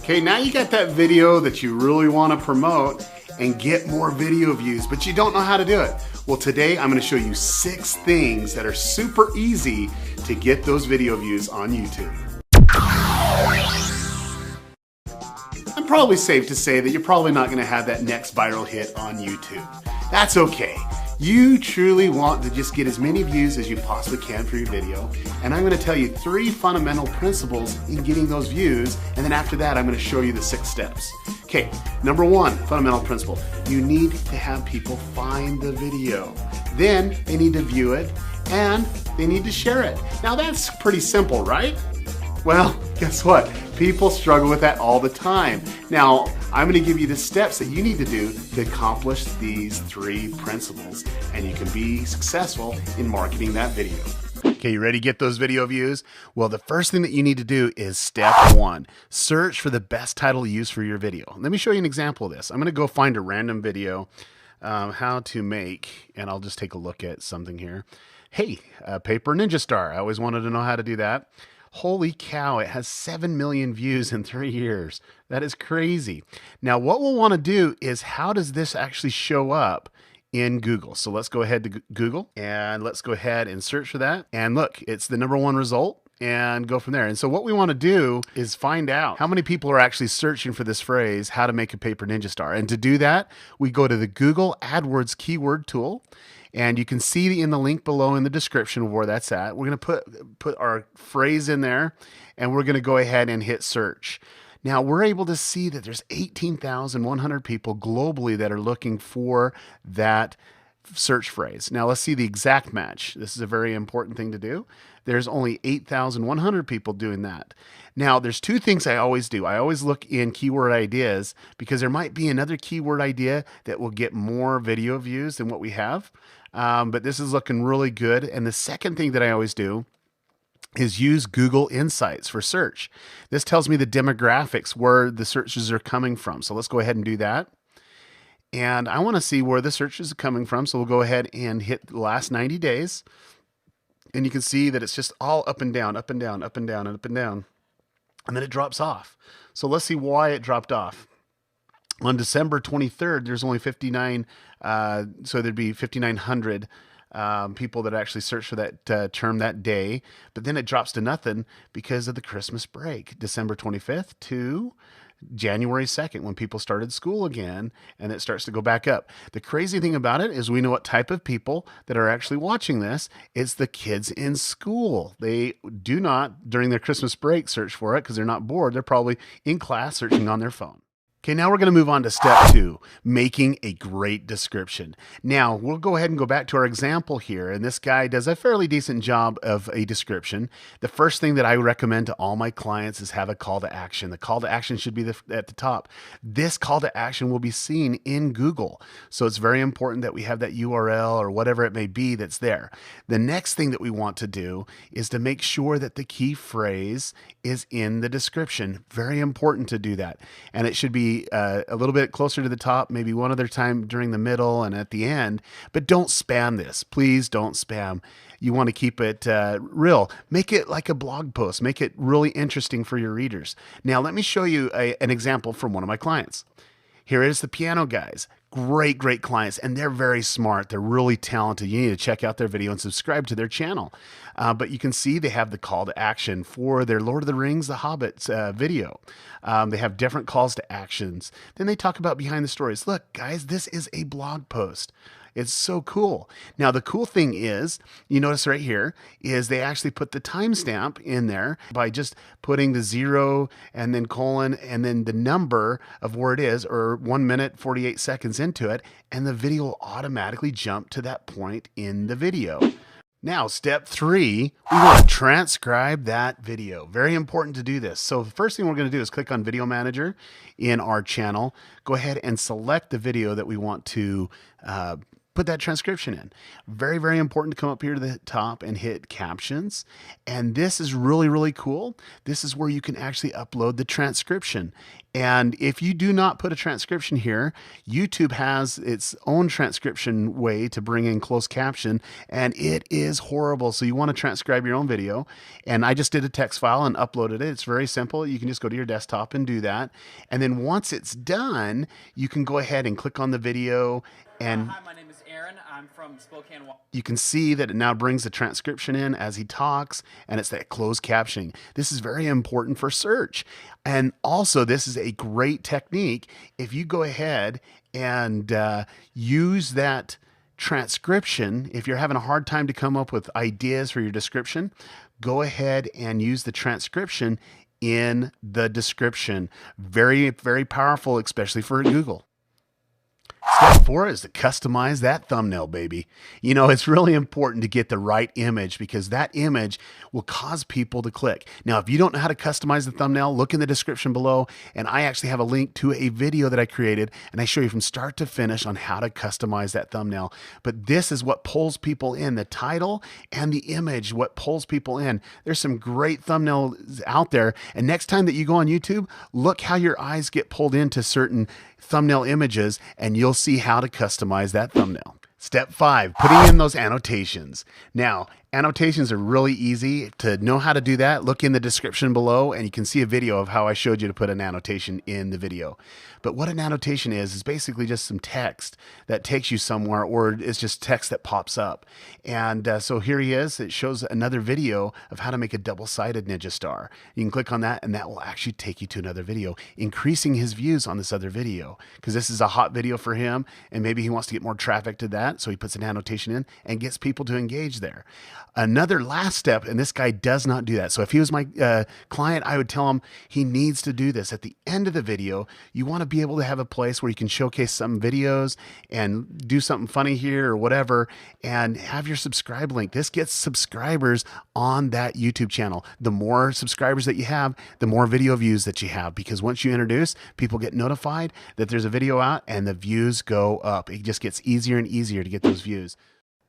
Okay, now you got that video that you really want to promote and get more video views, but you don't know how to do it. Well, today I'm going to show you 6 things that are super easy to get those video views on YouTube. I'm probably safe to say that you're probably not going to have that next viral hit on YouTube. That's okay. You truly want to just get as many views as you possibly can for your video, and I'm going to tell you 3 fundamental principles in getting those views, and then after that I'm going to show you the 6 steps. Okay, number 1 fundamental principle, you need to have people find the video. Then they need to view it, and they need to share it. Now that's pretty simple, right? Well, guess what? People struggle with that all the time. Now, I'm going to give you the steps that you need to do to accomplish these 3 principles, and you can be successful in marketing that video. Okay, you ready to get those video views? Well, the first thing that you need to do is step 1. Search for the best title to use for your video. Let me show you an example of this. I'm going to go find a random video, how to make, and I'll just take a look at something here. Hey, Paper Ninja Star. I always wanted to know how to do that. Holy cow, it has 7 million views in 3 years. That is crazy. Now, what we'll want to do is how does this actually show up in Google? So let's go ahead to Google and let's go ahead and search for that. And look, it's the #1 result and go from there. And so what we want to do is find out how many people are actually searching for this phrase, how to make a paper ninja star. And to do that, we go to the Google AdWords keyword tool. And you can see in the link below in the description of where that's at. We're going to put our phrase in there, and we're going to go ahead and hit search. Now, we're able to see that there's 18,100 people globally that are looking for that search phrase. Now, let's see the exact match. This is a very important thing to do. There's only 8,100 people doing that. Now, there's 2 things I always do. I always look in keyword ideas because there might be another keyword idea that will get more video views than what we have. But this is looking really good. And the second thing that I always do is use Google Insights for search. This tells me the demographics, where the searches are coming from. So let's go ahead and do that. And I want to see where the searches are coming from. So we'll go ahead and hit the last 90 days. And you can see that it's just all up and down, up and down, up and down, and up and down. And then it drops off. So let's see why it dropped off. On December 23rd, there's only 59, so there'd be 5,900 people that actually searched for that term that day. But then it drops to nothing because of the Christmas break, December 25th to January 2nd, when people started school again, and it starts to go back up. The crazy thing about it is we know what type of people that are actually watching this. It's the kids in school. They do not, during their Christmas break, search for it because they're not bored. They're probably in class searching on their phone. Okay, now we're going to move on to step 2, making a great description. Now, we'll go ahead and go back to our example here, and this guy does a fairly decent job of a description. The first thing that I recommend to all my clients is have a call to action. The call to action should be at the top. This call to action will be seen in Google, so it's very important that we have that URL or whatever it may be that's there. The next thing that we want to do is to make sure that the key phrase is in the description. Very important to do that, and it should be a little bit closer to the top, maybe one other time during the middle and at the end, but don't spam this. Please don't spam. You want to keep it real. Make it like a blog post. Make it really interesting for your readers. Now, let me show you an example from one of my clients. Here is the Piano Guys. Great clients, and they're very smart. They're really talented. You need to check out their video and subscribe to their channel. But you can see they have the call to action for their Lord of the Rings, The Hobbits video. They have different calls to actions. Then they talk about behind the stories. Look, guys, this is a blog post. It's so cool. Now, the cool thing is, you notice right here, is they actually put the timestamp in there by just putting the 0 and then colon and then the number of where it is, or 1 minute, 48 seconds into it, and the video will automatically jump to that point in the video. Now, step 3, we want to transcribe that video. Very important to do this. So the first thing we're going to do is click on Video Manager in our channel. Go ahead and select the video that we want to put that transcription in. Very, very important to come up here to the top and hit captions. And this is really, really cool. This is where you can actually upload the transcription. And if you do not put a transcription here, YouTube has its own transcription way to bring in closed caption, and it is horrible. So you want to transcribe your own video. And I just did a text file and uploaded it. It's very simple. You can just go to your desktop and do that. And then once it's done, you can go ahead and click on the video and hi, my name is Aaron. I'm from Spokane. You can see that it now brings the transcription in as he talks, and it's that closed captioning. This is very important for search. And also, this is a great technique. If you go ahead and use that transcription, if you're having a hard time to come up with ideas for your description, go ahead and use the transcription in the description. Very, very powerful, especially for Google. Step 4 is to customize that thumbnail, baby. You know, it's really important to get the right image because that image will cause people to click. Now, if you don't know how to customize the thumbnail, look in the description below, and I actually have a link to a video that I created, and I show you from start to finish on how to customize that thumbnail. But this is what pulls people in, the title and the image, what pulls people in. There's some great thumbnails out there, and next time that you go on YouTube, look how your eyes get pulled into certain thumbnail images, and you'll see how to customize that thumbnail. Step 5, putting in those annotations. Now, annotations are really easy. To know how to do that, look in the description below and you can see a video of how I showed you to put an annotation in the video. But what an annotation is basically just some text that takes you somewhere, or it's just text that pops up. And so here he is. It shows another video of how to make a double-sided ninja star. You can click on that and that will actually take you to another video, increasing his views on this other video because this is a hot video for him and maybe he wants to get more traffic to that. So he puts an annotation in and gets people to engage there. Another last step, and this guy does not do that. So if he was my client, I would tell him he needs to do this. At the end of the video, you want to be able to have a place where you can showcase some videos and do something funny here or whatever, and have your subscribe link. This gets subscribers on that YouTube channel. The more subscribers that you have, the more video views that you have, because once you introduce, people get notified that there's a video out and the views go up. It just gets easier and easier to get those views.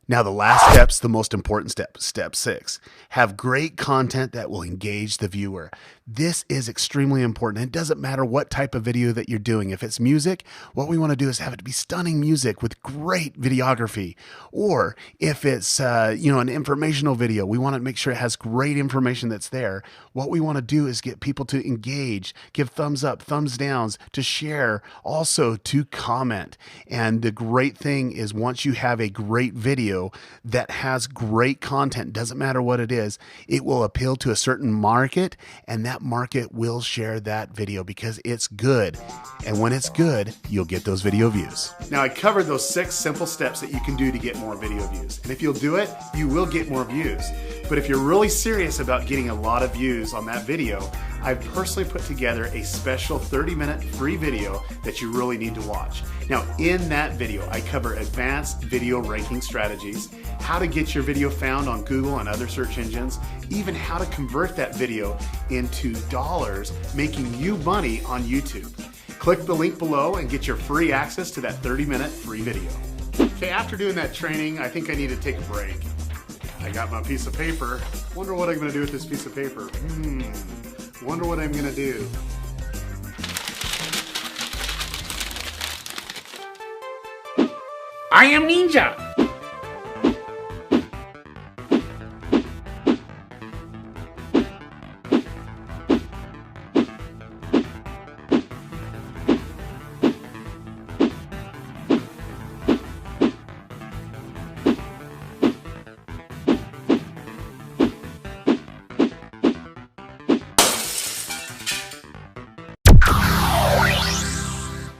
Now, the last step's the most important step, step 6. Have great content that will engage the viewer. This is extremely important. It doesn't matter what type of video that you're doing. If it's music, what we want to do is have it be stunning music with great videography. Or if it's an informational video, we want to make sure it has great information that's there. What we want to do is get people to engage, give thumbs up, thumbs downs, to share, also to comment. And the great thing is once you have a great video that has great content, doesn't matter what it is, it will appeal to a certain market, and that market will share that video because it's good. And when it's good, you'll get those video views. Now, I covered those 6 simple steps that you can do to get more video views. And if you'll do it, you will get more views. But if you're really serious about getting a lot of views on that video, I've personally put together a special 30-minute free video that you really need to watch. Now, in that video, I cover advanced video ranking strategies, how to get your video found on Google and other search engines, even how to convert that video into dollars, making you money on YouTube. Click the link below and get your free access to that 30-minute free video. Okay, after doing that training, I think I need to take a break. I got my piece of paper. Wonder what I'm gonna do with this piece of paper. Wonder what I'm gonna do. I am Ninja.